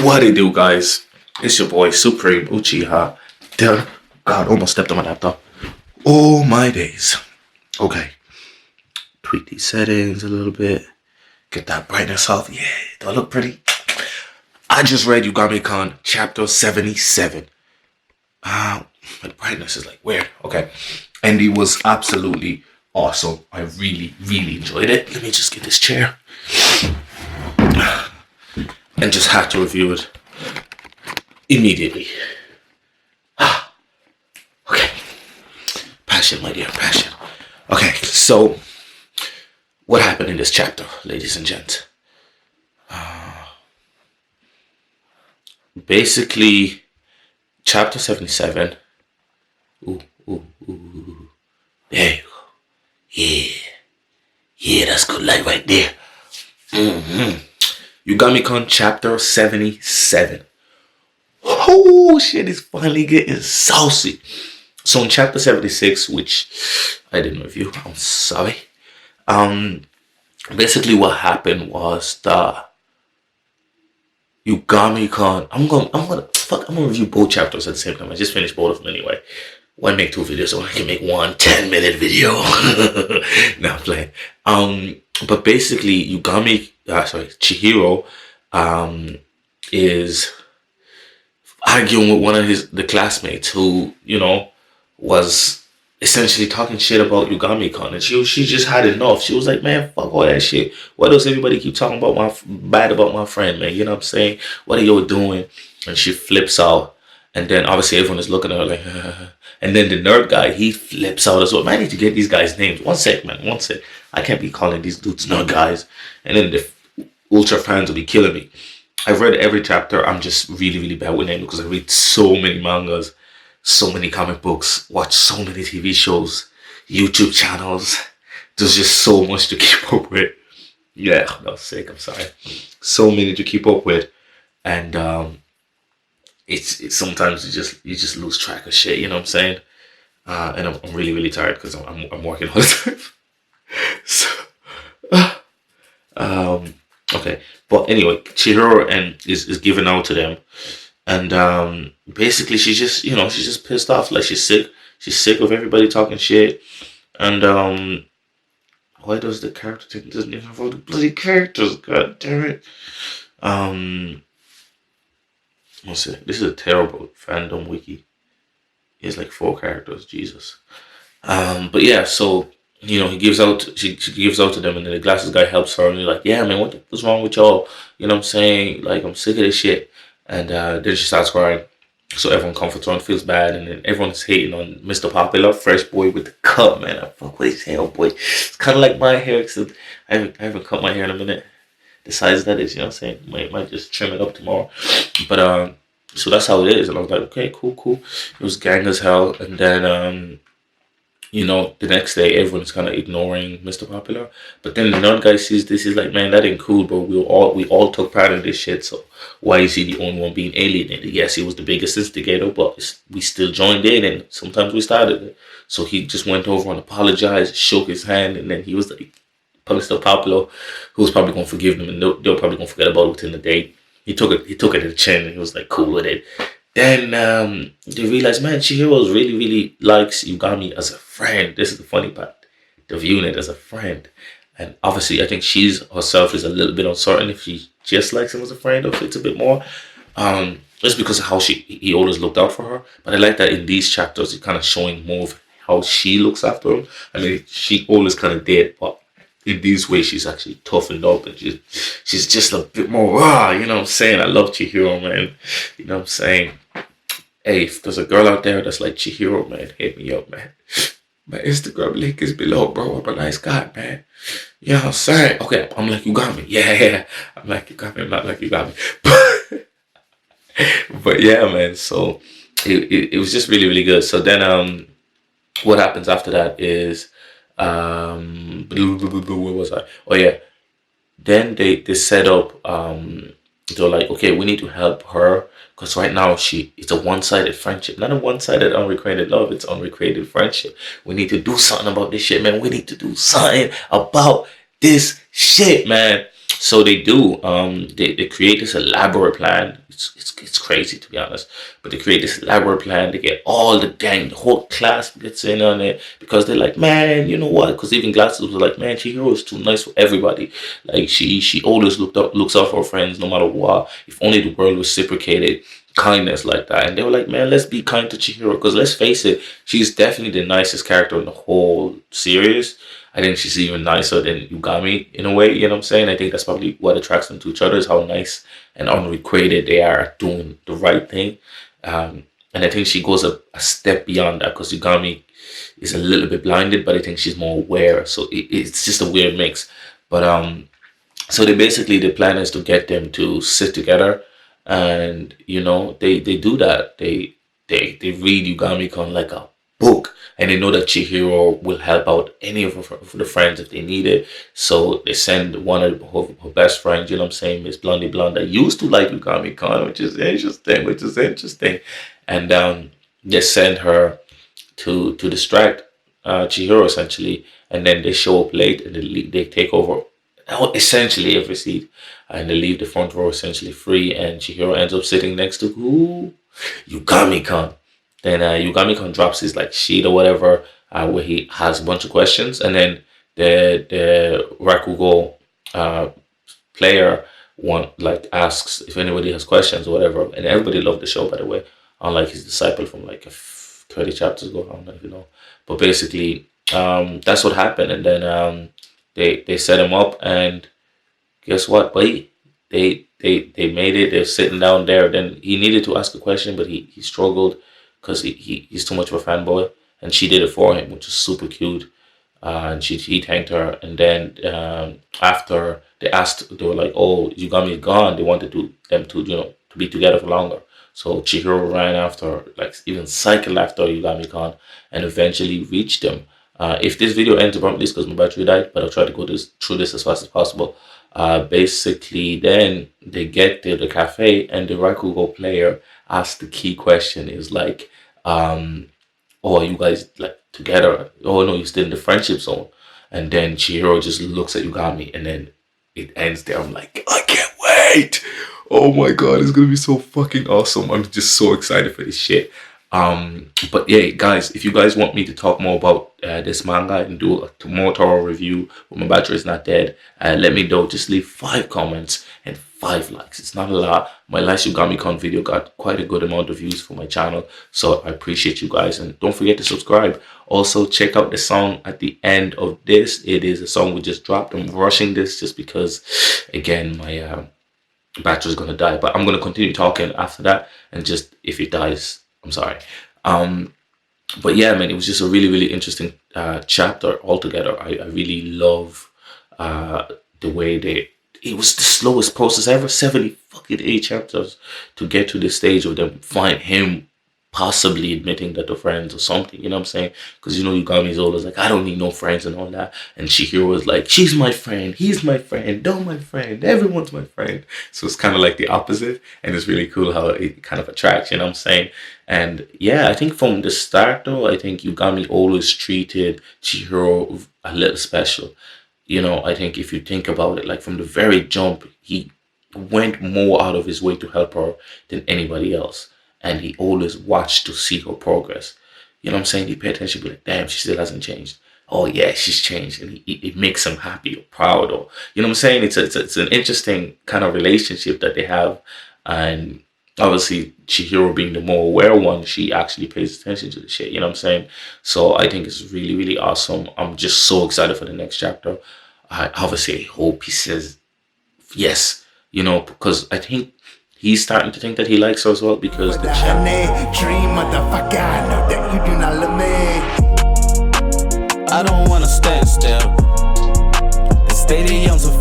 What it do, guys? It's your boy Supreme Uchiha. God, almost stepped on my laptop. Oh my days. Okay. Tweak these settings a little bit. Get that brightness off. Yeah, do I look pretty? I just read Yugami Kun chapter 77. My brightness is like weird. Okay. And it was absolutely awesome. I really, really enjoyed it. Let me just get this chair. And just had to review it immediately. Okay. Passion, my dear, passion. Okay, so what happened in this chapter, ladies and gents? Basically, chapter 77. Ooh. There you go. Yeah, that's good light right there. Yugami Kun chapter 77. Oh shit, it's finally getting saucy. So in chapter 76, which I didn't review, I'm sorry. Basically what happened was the Yugami Kun. I'm gonna review both chapters at the same time. I just finished both of them anyway. Why make two videos so I can make one 10-minute video? No, I'm playing. But basically Chihiro is arguing with one of the classmates who, was essentially talking shit about Yugami Kun, and she just had enough. She was like, man, fuck all that shit. Why does everybody keep talking about bad about my friend, man? You know what I'm saying? What are you doing? And she flips out, and then obviously everyone is looking at her like, and then the nerd guy, he flips out as well. Man, I need to get these guys' names. One sec, man. One sec. I can't be calling these dudes nerd guys. And then the ultra fans will be killing me. I've read every chapter. I'm just really, really bad with names because I read so many mangas, so many comic books, watch so many TV shows, YouTube channels. There's just so much to keep up with. Yeah, no, sick. I'm sorry. So many to keep up with, and it's sometimes you just lose track of shit. You know what I'm saying? And I'm really, really tired because I'm working all the time. So, okay. But anyway, Chihiro is giving out to them, and basically she's just pissed off. Like she's sick of everybody talking shit, and why does the character thing doesn't even involve the bloody characters? God damn it. What's it? This is a terrible fandom wiki. He has like 4 characters. Jesus. But yeah, so he gives out. She gives out to them, and then the glasses guy helps her, and they're like, "Yeah, man, what's wrong with y'all? You know what I'm saying? Like, I'm sick of this shit." And then she starts crying. So everyone comforts her and feels bad, and then everyone's hating on Mr. Popular, fresh boy with the cut, man. I fuck with his hair, boy. It's kind of like my hair, except I haven't cut my hair in a minute. The size that is, you know what I'm saying? Might just trim it up tomorrow. But so that's how it is. And I was like, okay, cool. It was gang as hell. And then the next day everyone's kind of ignoring Mr. Popular. But then the nerd guy sees this, he's like, man, that ain't cool, bro. We all took part in this shit, so why is he the only one being alienated? Yes, he was the biggest instigator, but we still joined in, and sometimes we started it. So he just went over and apologized, shook his hand, and then he was like, Mr. Popular, who was probably gonna forgive them, and they were probably gonna forget about it within the day. He took it to the chin, and he was like cool with it. Then they realized, man, Chihiro really, really likes Yugami as a friend. This is the funny part. They're viewing it as a friend. And obviously, I think she's herself is a little bit uncertain if she just likes him as a friend or if it's a bit more. Just because of how he always looked out for her. But I like that in these chapters, it's kind of showing more of how she looks after him. I mean, she always kind of did, but in these ways, she's actually toughened up, and she's just a bit more raw, you know what I'm saying? I love Chihiro, man. You know what I'm saying? Hey, if there's a girl out there that's like Chihiro, man, hit me up, man. My Instagram link is below, bro. I'm a nice guy, man. You know what I'm saying? Okay, I'm like Yugami. Yeah. I'm like Yugami. I'm not like Yugami. But yeah, man. So it was just really, really good. So then what happens after that is where was I? Oh yeah. Then they set up they're like, okay, we need to help her because right now it's a one-sided friendship, not a one-sided unrequited love. It's unrequited friendship. We need to do something about this shit, man. We need to do something about this shit, man. So they do. They create this elaborate plan. It's crazy to be honest, but they create this elaborate plan. They get all the gang, the whole class gets in on it because they're like, man, you know what? Because even Glasses was like, man, Chihiro is too nice for everybody. Like she always looks out for her friends no matter what. If only the world reciprocated kindness like that. And they were like, man, let's be kind to Chihiro because let's face it, she's definitely the nicest character in the whole series. I think she's even nicer than Yugami in a way, you know what I'm saying? I think that's probably what attracts them to each other is how nice and unrequited they are at doing the right thing. And I think she goes a step beyond that because Yugami is a little bit blinded, but I think she's more aware. So it's just a weird mix. But so they basically, the plan is to get them to sit together, and you know they do that. They read Yugami Kun like a book, and they know that Chihiro will help out any of the friends if they need it. So they send one of her best friends, you know what I'm saying, Miss Blondie Blonde, that used to like Yugami Kun, which is interesting. And they send her to distract Chihiro essentially, and then they show up late and they take over essentially every seat, and they leave the front row essentially free, and Chihiro ends up sitting next to who? Yugami-kun. Then Yugami-kun drops his like sheet or whatever where he has a bunch of questions, and then the Rakugo player asks if anybody has questions or whatever, and everybody loved the show by the way, unlike his disciple from like 30 chapters ago. I don't know if you know, but basically that's what happened, and then they set him up, and guess what? But they made it. They're sitting down there. Then he needed to ask a question, but he struggled because he's too much of a fanboy, and she did it for him, which is super cute. And he thanked her, and then after they were like, "Oh, Yugami is gone." They wanted them to to be together for longer. So Chihiro ran after, like even cycled after Yugami-kun, and eventually reached him. If this video ends abruptly, it's because my battery died, but I'll try to go through this as fast as possible. Basically, then they get to the cafe, and the Rakugo player asks the key question: "Is like, oh, are you guys like together? Oh no, you're still in the friendship zone." And then Chihiro just looks at Yugami, and then it ends there. I'm like, I can't wait. Oh my god, it's gonna be so fucking awesome. I'm just so excited for this shit. But yeah, guys, if you guys want me to talk more about this manga and do a more thorough review when my battery is not dead, let me know. Just leave 5 comments and 5 likes. It's not a lot. My last Yugami-kun video got quite a good amount of views for my channel, so I appreciate you guys, and don't forget to subscribe. Also, check out the song at the end of this. It is a song we just dropped. I'm rushing this just because, again, my battery is gonna die, but I'm gonna continue talking after that, and just if it dies, I'm sorry. But yeah, man, it was just a really, really interesting chapter altogether. I really love the way it was the slowest process ever, 78 chapters to get to this stage of them find him possibly admitting that they're friends or something, you know what I'm saying? Because Yugami's always like, I don't need no friends and all that, and Chihiro was like, she's my friend, he's my friend, they're my friend, everyone's my friend. So it's kind of like the opposite, and it's really cool how it kind of attracts, you know what I'm saying? And yeah, I think from the start though, I think Yugami always treated Chihiro a little special. I think if you think about it, like from the very jump, he went more out of his way to help her than anybody else. And he always watched to see her progress. You know what I'm saying? He paid attention, be like, damn, she still hasn't changed. Oh yeah, she's changed, and it makes him happy or proud, or you know what I'm saying? It's an interesting kind of relationship that they have, and obviously Chihiro being the more aware one, she actually pays attention to the shit. You know what I'm saying? So I think it's really, really awesome. I'm just so excited for the next chapter. I obviously hope he says yes. Because I think he's starting to think that he likes her as well, because the dream, motherfucker, I know that you do not love me. I don't wanna stand still. The stadium's a